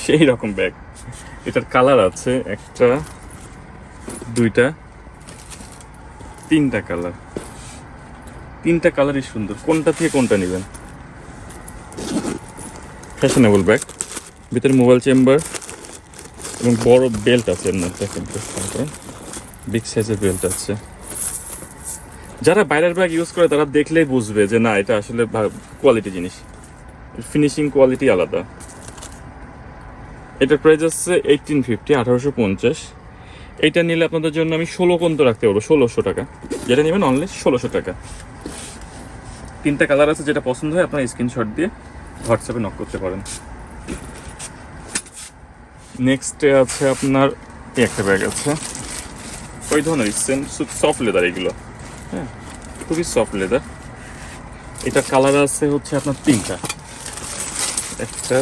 সেই রকম ব্যাগ। এটার কালার আছে একটা, দুইটা, তিনটা কালার। তিনটা কালারই সুন্দর, কোনটা থেকে কোনটা নেবেন। ফ্যাশনেবল ব্যাগ, ভিতরে মোবাইল চেম্বার এবং বড় বেল্ট আছে এর মধ্যে। বিগ সাইজের বেল্ট আছে। যারা বাইরের ব্যাগ ইউজ করে তারা দেখলেই বুঝবে যে না, এটা আসলে কোয়ালিটি জিনিস, ফিনিশিং কোয়ালিটি আলাদা। এটার প্রাইস আছে 1850, 1850। এইটা নিলে আপনাদের জন্য আমি 16 পর্যন্ত রাখতে পারবো, 1600 টাকা। যেটা নেবেন অনলি 1600 টাকা। তিনটা কালার আছে, যেটা পছন্দ হয় আপনার স্ক্রিনশট দিয়ে হোয়াটসঅ্যাপে নক করতে পারেন। নেক্সটে আছে আপনার একটা ব্যাগ আছে, ওই ধরনের সেম সফট লেদার এগুলো, হ্যাঁ খুবই সফট লেদার। এটা কালার আছে হচ্ছে আপনার তিনটা, একটা,